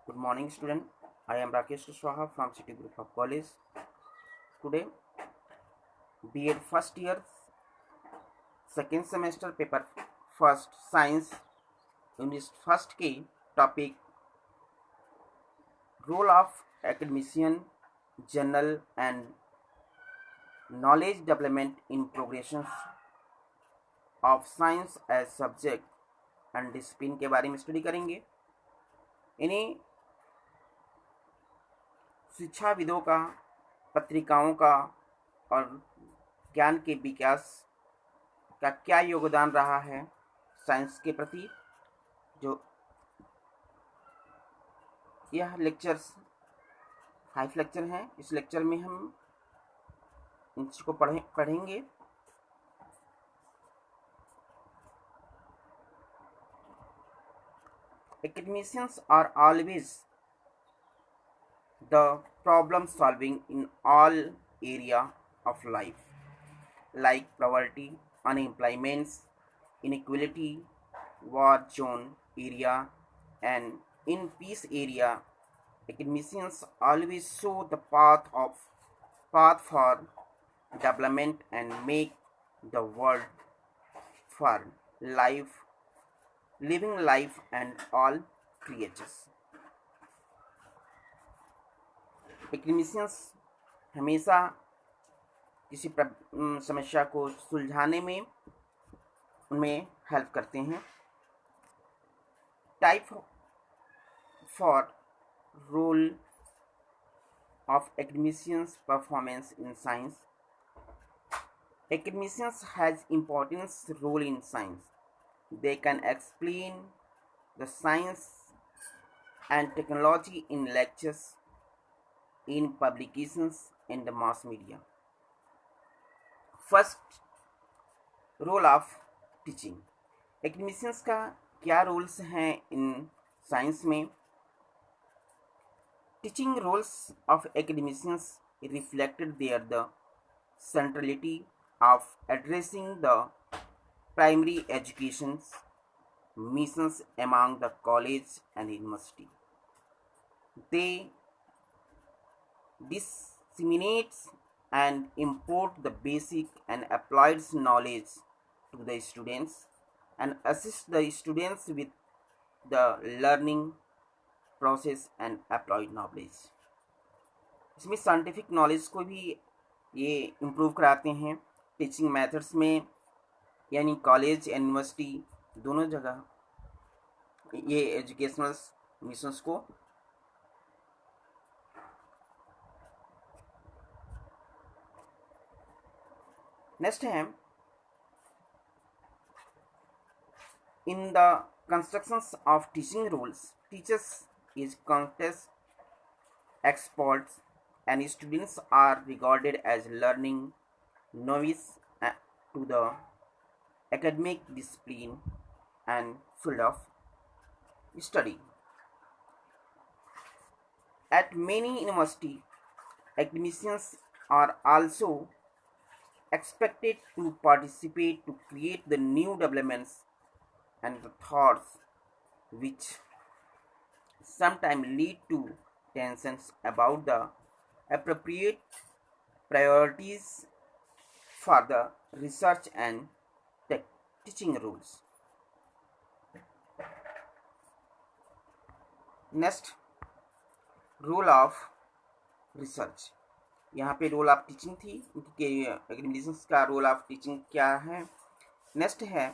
Good morning, student. I am Rakesh Kushwaha from City Group of College. Today, B.Ed first year, second semester paper first science unit first key topic role of academician, journal and knowledge development in progression of science as subject and discipline के बारे में study करेंगे। इन्हीं शिक्षाविदों का, पत्रिकाओं का और ज्ञान के विकास का क्या योगदान रहा है साइंस के प्रति, जो यह लेक्चर्स 5 लेक्चर हैं। इस लेक्चर में हम इसको पढ़ेंगे। Academicians are always the problem solving in all area of life, like poverty, unemployment, inequality, war zone area, and in peace area. Academicians always show the path for development and make the world for living life and all creatures. Academicians हमेशा किसी समस्या को सुलझाने में उनमें help करते हैं। Type for role of academicians performance in science. Academicians has important role in science. They can explain the science and technology in lectures, in publications in the mass media. First, role of teaching. Academicians का क्या roles हैं in science में? Teaching roles of academicians reflected the centrality of addressing the primary education missions among the college and university. They disseminate and import the basic and applied knowledge to the students and assist the students with the learning process and applied knowledge. इसमें scientific knowledge को भी ये improve कराते हैं teaching methods में, यानी college and university दोनों जगह ये एजुकेशनल मिशंस को नेक्स्ट है in the constructions of teaching roles. Teachers is contest experts and students are regarded as learning novice to the academic discipline and field of study. At many universities, academicians are also expected to participate to create the new developments and the thoughts which sometimes lead to tensions about the appropriate priorities for the research and teaching roles. Next, role of research. यहाँ पे role of teaching थी कि academicians का role of teaching क्या है। Next है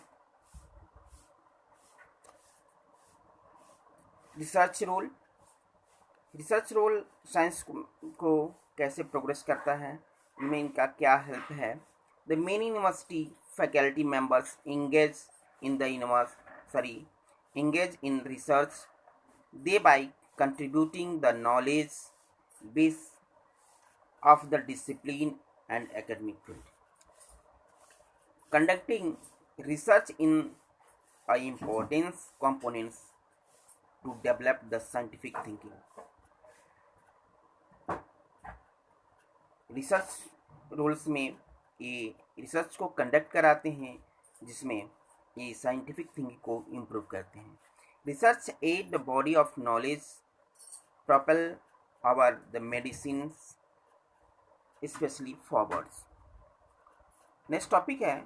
research role. Research role science को कैसे प्रोग्रेस करता है, इनमें इनका क्या हेल्प है। The many university faculty members engage in research, thereby contributing the knowledge base of the discipline and academic field. Conducting research in important components to develop the scientific thinking. Research roles में ये research को conduct कराते हैं जिसमें ये scientific thinking को improve करते हैं। Research add the body of knowledge propel our the medicines especially forwards. Next topic है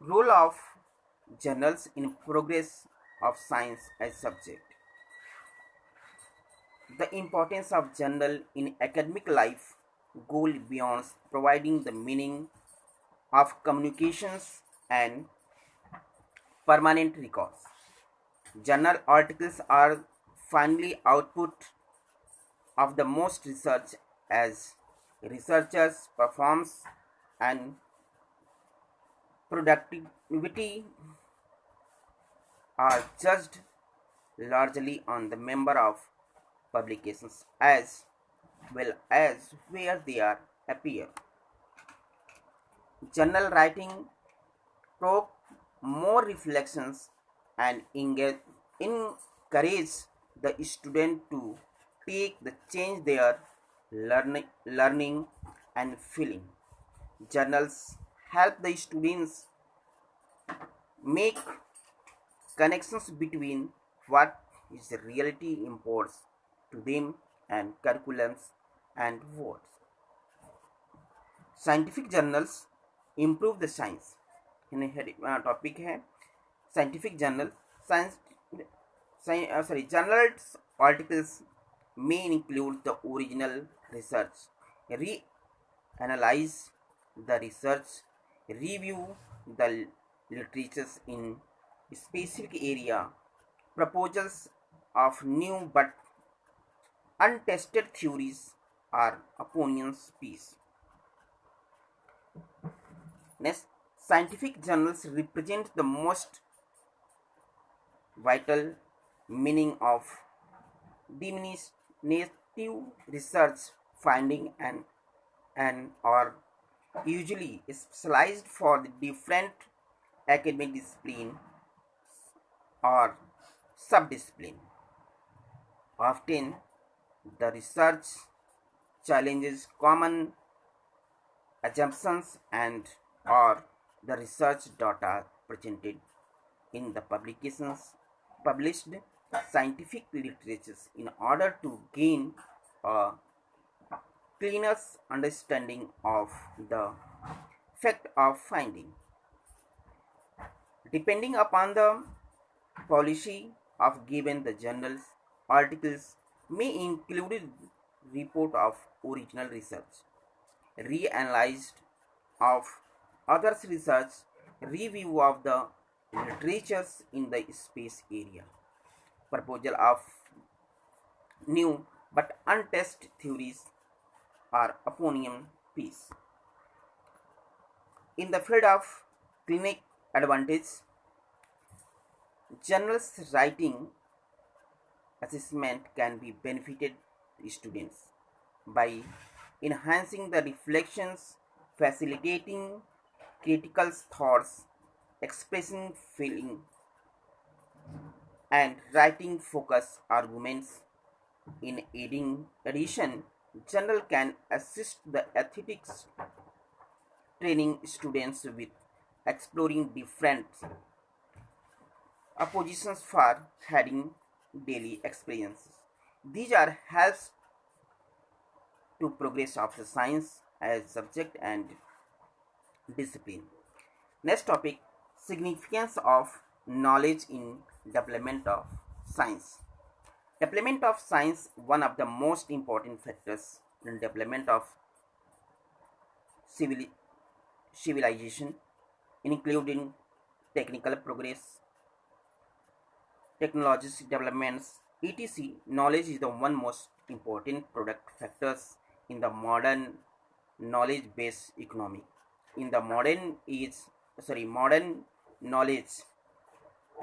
role of journals in progress of science as subject. The importance of journal in academic life goes beyond providing the meaning of communications and permanent records. Journal articles are finally output of the most research as researchers performs and productivity are judged largely on the number of publications as well as where they are appear. Journal writing provoke more reflections and encourage the student to take the change their learning and feeling. Journals help the students make connections between what is the reality imports to them and curriculums and words. Scientific journals improve the science. Topic है scientific journal journals articles may include the original research, reanalyze the research, review the literatures in specific area, proposals of new but untested theories or opinions piece. Next, scientific journals represent the most vital meaning of definitive research finding and are usually specialized for the different academic discipline or subdiscipline. Often, the research challenges common assumptions and or the research data presented in the published scientific literatures in order to gain a cleaner understanding of the fact of finding. Depending upon the policy of given the journals, articles may include report of original research, reanalyzed of others' research, review of the literatures in the space area, proposal of new but untested theories or opinion piece. In the field of clinic advantage, journals writing assessment can be benefited students by enhancing the reflections, facilitating critical thoughts, expressing feeling, and writing focus arguments. In addition, journal can assist the ethics training students with exploring different oppositions for having daily experiences. These are helps to progress of the science as subject and discipline. Next topic, significance of knowledge in development of science. Development of science, one of the most important factors in development of civilization, including technical progress, technologies developments, etc. Knowledge is the one most important product factors in the modern knowledge-based economy. In the modern knowledge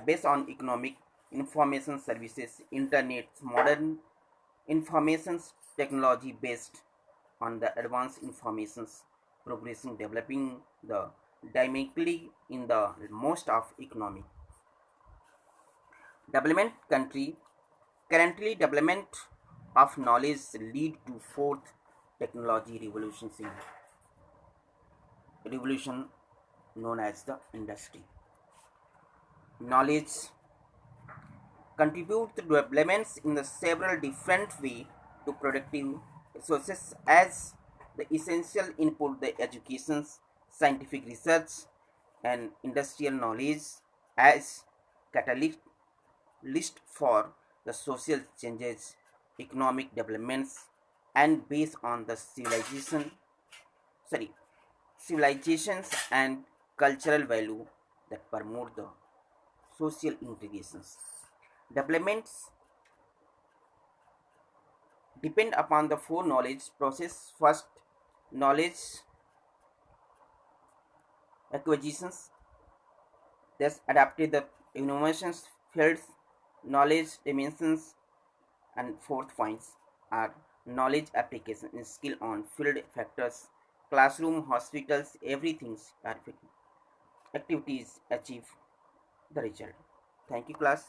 based on economic information services, internet, modern information technology based on the advanced informations progressing, developing the dynamically in the most of economic development country. Currently, development of knowledge lead to fourth technology revolution known as the industry. Knowledge contribute to developments in the several different way to productive resources as the essential input the education's scientific research and industrial knowledge as catalyst list for the social changes, economic developments, and based on the sorry, civilizations and cultural value that promote the social integrations. Developments depend upon the four knowledge process. First, knowledge acquisitions. Thus, adapted the innovations fields, knowledge dimensions, and fourth points are knowledge application in skill on field factors, classroom, hospitals, everything's activities achieve the result. Thank you, class.